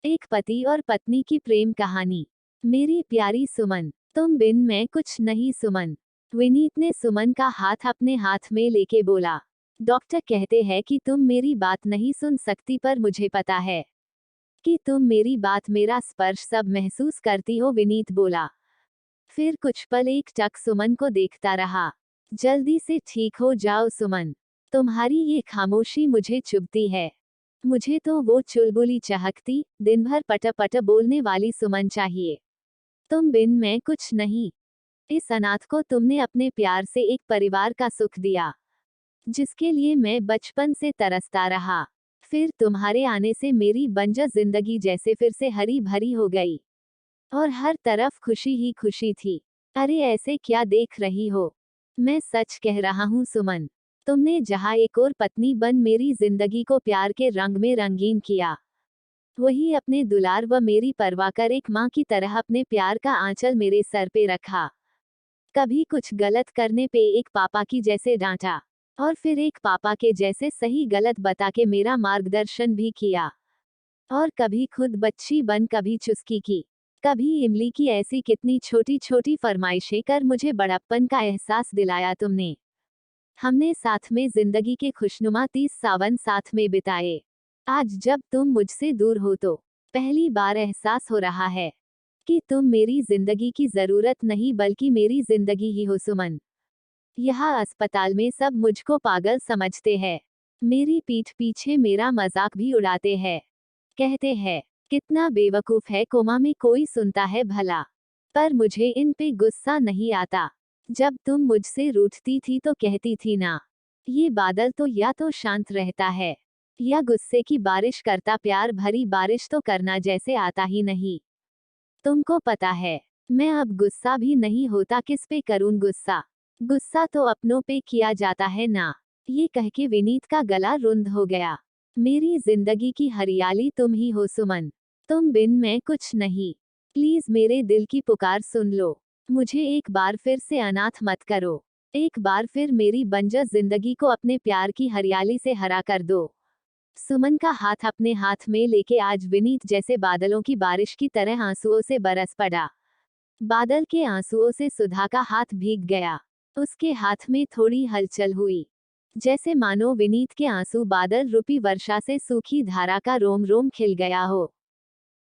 एक पति और पत्नी की प्रेम कहानी। मेरी प्यारी सुमन, तुम बिन मैं कुछ नहीं सुमन। विनीत ने सुमन का हाथ अपने हाथ में लेके बोला। डॉक्टर कहते हैं कि तुम मेरी बात नहीं सुन सकती, पर मुझे पता है कि तुम मेरी बात, मेरा स्पर्श सब महसूस करती हो, विनीत बोला। फिर कुछ पल एक टक सुमन को देखता रहा। जल्दी से ठीक हो जाओ सुमन, तुम्हारी ये खामोशी मुझे चुभती है। मुझे तो वो चुलबुली चहकती, दिन भर पट पट बोलने वाली सुमन चाहिए। तुम बिन मैं कुछ नहीं। इस अनाथ को तुमने अपने प्यार से एक परिवार का सुख दिया, जिसके लिए मैं बचपन से तरसता रहा। फिर तुम्हारे आने से मेरी बंजर जिंदगी जैसे फिर से हरी भरी हो गई, और हर तरफ खुशी ही खुशी थी। अरे ऐसे क्या देख रही हो? मैं सच कह रहा हूँ सुमन, तुमने जहाँ एक और पत्नी बन मेरी जिंदगी को प्यार के रंग में रंगीन किया, वही अपने दुलार व मेरी परवाह कर एक माँ की तरह अपने प्यार का आंचल मेरे सर पे रखा। कभी कुछ गलत करने पे एक पापा की जैसे डांटा, और फिर एक पापा के जैसे सही गलत बता के मेरा मार्गदर्शन भी किया। और कभी खुद बच्ची बन कभी चुस्की की, कभी इमली की ऐसी कितनी छोटी छोटी फरमाइशें कर मुझे बड़प्पन का एहसास दिलाया तुमने। हमने साथ में जिंदगी के खुशनुमा 30 सावन साथ में बिताए। आज जब तुम मुझसे दूर हो तो पहली बार एहसास हो रहा है कि तुम मेरी जिंदगी की जरूरत नहीं, बल्कि मेरी जिंदगी ही हो सुमन। यहाँ अस्पताल में सब मुझको पागल समझते हैं, मेरी पीठ पीछे मेरा मजाक भी उड़ाते हैं। कहते हैं कितना बेवकूफ है, कोमा में कोई सुनता है भला। पर मुझे इन पे गुस्सा नहीं आता। जब तुम मुझसे रूठती थी तो कहती थी ना, ये बादल तो या तो शांत रहता है या गुस्से की बारिश करता, प्यार भरी बारिश तो करना जैसे आता ही नहीं। तुमको पता है, मैं अब गुस्सा भी नहीं होता, किस पे करूं गुस्सा? गुस्सा तो अपनों पे किया जाता है ना। ये कह के विनीत का गला रुंध हो गया। मेरी जिंदगी की हरियाली तुम ही हो सुमन, तुम बिन मैं कुछ नहीं। प्लीज मेरे दिल की पुकार सुन लो, मुझे एक बार फिर से अनाथ मत करो। एक बार फिर मेरी बंजर जिंदगी को अपने प्यार की हरियाली से हरा कर दो। सुमन का हाथ अपने हाथ में लेके आज विनीत जैसे बादलों की बारिश की तरह आंसुओं से बरस पड़ा। बादल के आंसुओं से सुधा का हाथ भीग गया। उसके हाथ में थोड़ी हलचल हुई, जैसे मानो विनीत के आंसू बादल रूपी वर्षा से सूखी धारा का रोम रोम खिल गया हो।